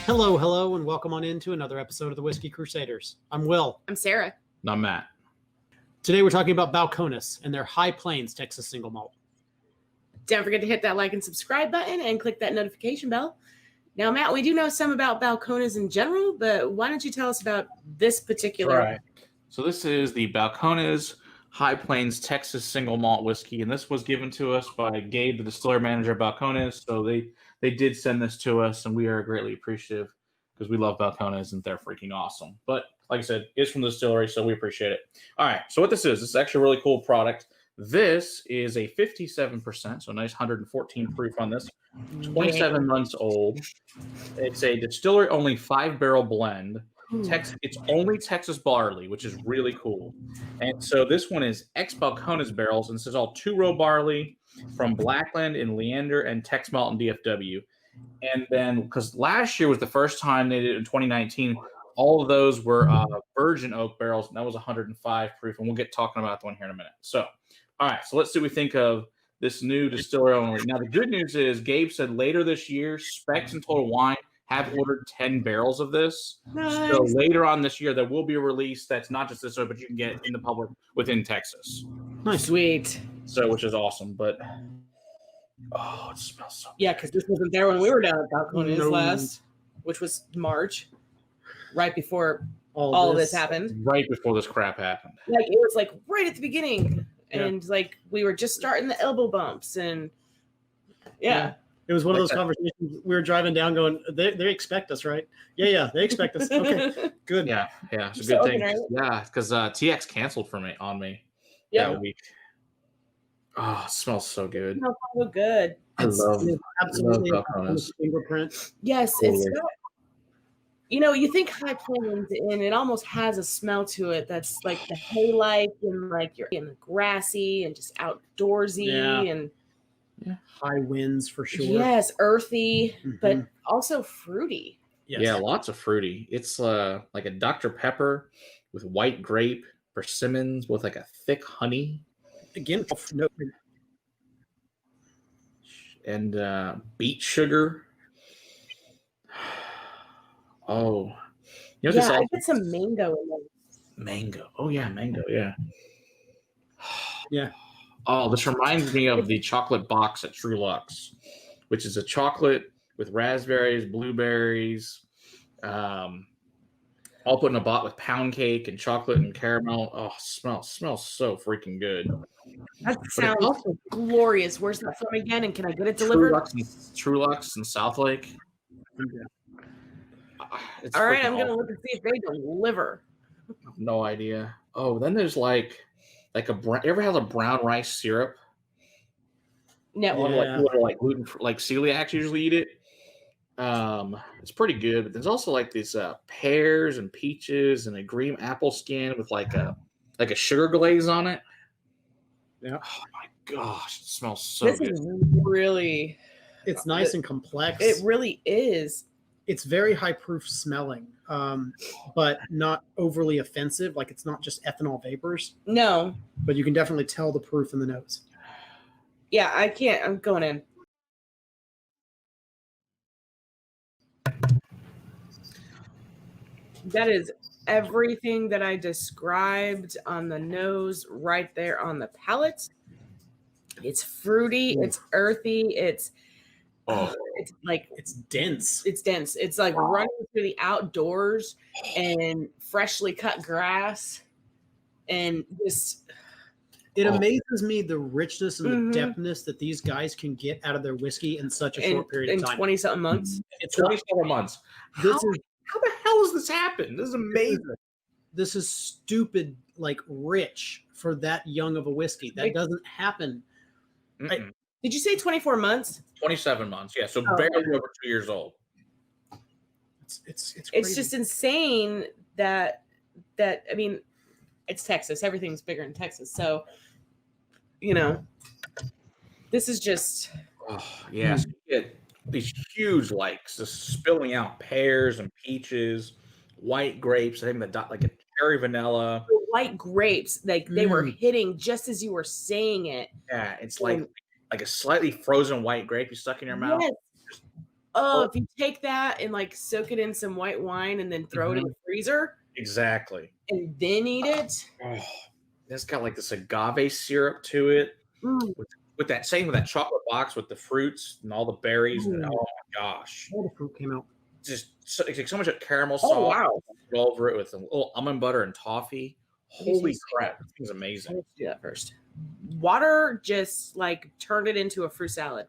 Hello, and welcome on into another episode of the Whiskey Crusaders. I'm Will. I'm Sarah. And I'm Matt. Today we're talking about Balcones and their High Plains Texas Single Malt. Don't forget to hit that like and subscribe button and click that notification bell. Now, Matt, we do know some about Balcones in general, but why don't you tell us about this particular? Right. So this is the Balcones High Plains Texas Single Malt Whiskey, and this was given to us by Gabe, the distillery manager of Balcones. So they did send this to us, and we are greatly appreciative because we love Balcones and they're freaking awesome. But like I said, it's from the distillery, so we appreciate it. All right, so what this is actually a really cool product. This is a 57%, so a nice 114 proof on this. 27 months old. It's a distillery-only 5-barrel blend. It's only Texas barley, which is really cool. And so this one is ex-Balcones barrels, and this is all two-row barley from Blackland and Leander and TexMalt and DFW. And then, because last year was the first time they did it in 2019, all of those were virgin oak barrels, and that was 105 proof, and we'll get talking about that one here in a minute. So, all right, so let's see what we think of this new distillery only. Now, the good news is Gabe said later this year, Specs and Total Wine have ordered 10 barrels of this. Nice. So later on this year, there will be a release that's not just this way, but you can get in the public within Texas. Nice. Sweet. So, which is awesome, but oh, it smells so good. Yeah, because this wasn't there when we were down at Balcones last, which was March, right before all of this happened. Right before this crap happened. Like, it was like right at the beginning. And like we were just starting the elbow bumps, and yeah. It was one of those conversations. We were driving down, going, "They expect us, right? Yeah, they expect us. Okay, good. Yeah, it's a good thing. Right? Yeah, because TX canceled on me that week. Oh, it smells so good. It smells so good. Absolutely Balcones fingerprint. Yes, it's got. You know, you think High Plains, and it almost has a smell to it that's like the hay-like, and like you're in the grassy and just outdoorsy and high winds for sure. Yes, earthy, but also fruity. Yes. Yeah, lots of fruity. It's like a Dr. Pepper with white grape, persimmons with like a thick honey. Again, and beet sugar. Oh, you know, I get some mango in there. Mango. Oh, yeah, mango. Yeah. Yeah. Oh, this reminds me of the chocolate box at True Luxe, which is a chocolate with raspberries, blueberries, all put in a pot with pound cake and chocolate and caramel. Oh, smells so freaking good. That sounds glorious. Where's that from again? And can I get it delivered? True Luxe in South Lake. Yeah. All right, I'm gonna look and see if they deliver. No idea. Oh, then there's like a brown. You ever had a brown rice syrup? No. Like gluten, like celiacs usually eat it. It's pretty good. But there's also like these pears and peaches and a green apple skin with like a sugar glaze on it. Yeah. Oh my gosh, it smells so good. This is really. It's nice and complex. It really is. It's very high proof smelling, but not overly offensive. Like it's not just ethanol vapors. No. But you can definitely tell the proof in the nose. Yeah, I can't. I'm going in. That is everything that I described on the nose right there on the palate. It's fruity. It's earthy. It's dense. It's dense. It's like running through the outdoors and freshly cut grass, and just. It amazes me the richness and the depthness that these guys can get out of their whiskey in such a short period of time. 20-something months. It's 27 months. How the hell has this happened? This is amazing. This is stupid, like rich for that young of a whiskey. That doesn't happen. Did you say 24 months? 27 months, yeah. So barely over 2 years old. It's crazy. It's just insane that I mean, it's Texas. Everything's bigger in Texas. So, you know, this is just. Oh, yeah. So you get these huge likes, just spilling out pears and peaches, white grapes. I think like a cherry vanilla. The white grapes, like they were hitting just as you were saying it. Yeah, it's like a slightly frozen white grape you stuck in your mouth. Yes. Oh, if you take that and like soak it in some white wine and then throw it in the freezer Exactly. and then eat it. Oh, it's got like this agave syrup to it. With that chocolate box with the fruits and all the berries. And, oh my gosh. All the fruit came out. Just so much caramel Oh, sauce wow. all over it with a little almond butter and toffee. Holy crap. This thing's amazing. Let's do that first. Water just like turned it into a fruit salad.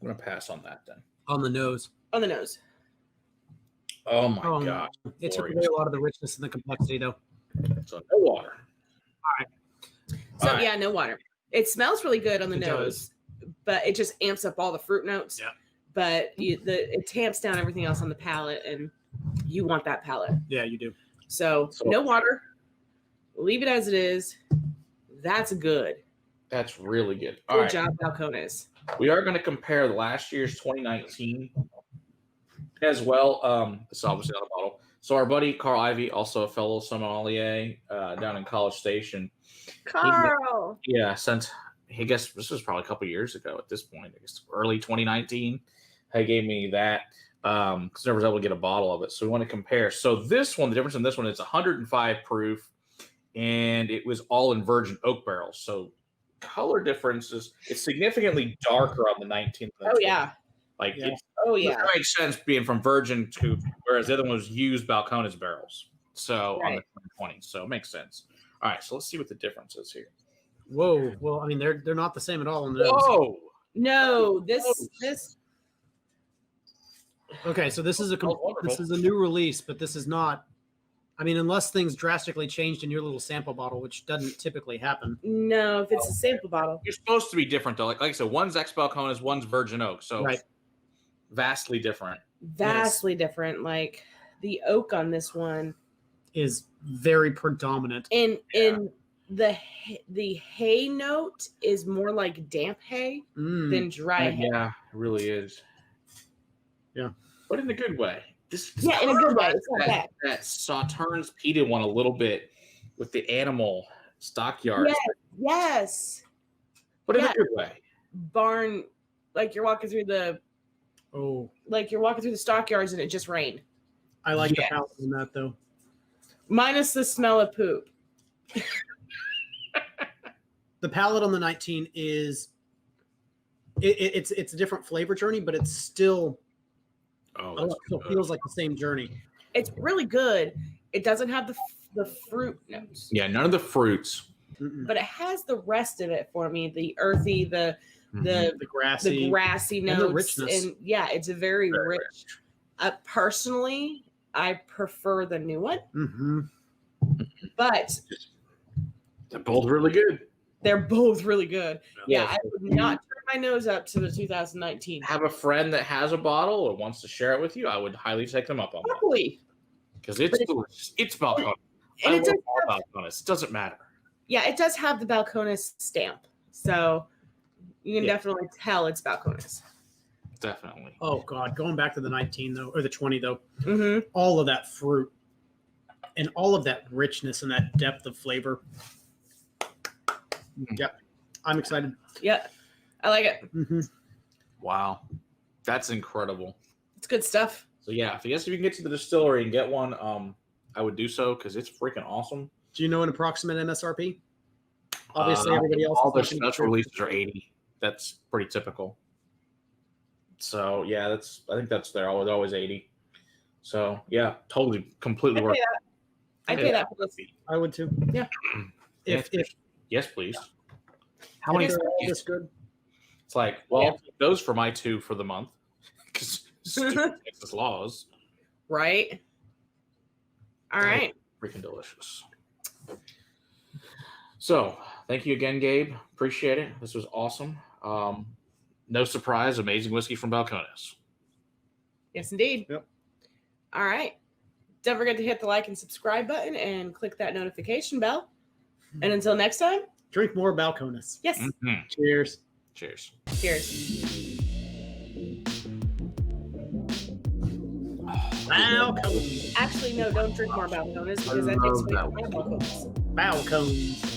I'm going to pass on that then. On the nose. On the nose. Oh my gosh. It took away a lot of the richness and the complexity, though. So no water. So yeah, no water. It smells really good on the It nose, but it just amps up all the fruit notes. Yeah. But it tamps down everything else on the palate, and you want that palate. Yeah, you do. So no water. Leave it as it is. That's good. That's really good. Good job, Balcones. We are going to compare last year's 2019 as well. This is obviously not a bottle. So our buddy Carl Ivy, also a fellow sommelier down in College Station. Carl. Since I guess this was probably a couple years ago at this point. I guess early 2019. He gave me that because I was able to get a bottle of it. So we want to compare. So this one, the difference in this one, it's 105 proof, and it was all in virgin oak barrels. So color differences, it's significantly darker on the 19th. Oh yeah. Like it's, it makes sense being from virgin to, whereas the other one was used Balcones barrels. So on the 2020, so it makes sense. All right, so let's see what the difference is here. Whoa. Well, I mean, they're not the same at all. On the nose. Whoa. No, this. Okay, so this is a new release, but this is not. I mean, unless things drastically changed in your little sample bottle, which doesn't typically happen. No, if it's a sample bottle. You're supposed to be different though. Like I said, one's ex Balcones, one's virgin oak. So right. Vastly different. Vastly different. Like the oak on this one is very predominant. In the hay note is more like damp hay than dry hay. Yeah, it really is. Yeah. But in a good way. In a good way. It's not bad. That Sauternes peated one a little bit with the animal stockyards. Yes. But in a good way. Barn, like you're walking through the stockyards and it just rained. I like the palate in that though. Minus the smell of poop. The palate on the 19 is it's a different flavor journey, but it's still still feels like the same journey. It's really good. It doesn't have the fruit notes. Yeah, none of the fruits. But it has the rest of it for me. The earthy, the grassy notes, and the richness. And it's a very rich. Personally, I prefer the new one. Mm-hmm. But they're both really good. They're both really good. Yeah, I would not turn my nose up to the 2019. Have a friend that has a bottle or wants to share it with you, I would highly take them up on that. Because it's delicious. It's Balcones. And it Balcones. It doesn't matter. Yeah, it does have the Balcones stamp. So you can definitely tell it's Balcones. Definitely. Oh, God. Going back to the 19, though, or the 20, though, mm-hmm. all of that fruit and all of that richness and that depth of flavor. Yep. I'm excited. Yeah. I like it. Mm-hmm. Wow. That's incredible. It's good stuff. So, yeah, if you can get to the distillery and get one, I would do so because it's freaking awesome. Do you know an approximate MSRP? Obviously, everybody else. All their special releases are 80. That's pretty typical. So, yeah, I think that's there. They're always 80. So, yeah, totally, completely worth it. I'd pay that for this. I would too. Yeah. Yes, please. How many? This good? It's like, well, I'll take those for my 2 for the month because Texas laws. Right. All right. Freaking delicious. So, thank you again, Gabe. Appreciate it. This was awesome. No surprise, amazing whiskey from Balcones. Yes, indeed. Yep. All right. Don't forget to hit the like and subscribe button and click that notification bell. And until next time, drink more Balcones. Yes. Mm-hmm. Cheers. Cheers. Cheers. Balcones. Actually, no, don't drink more Balcones because that takes away from my Balcones. Balcones.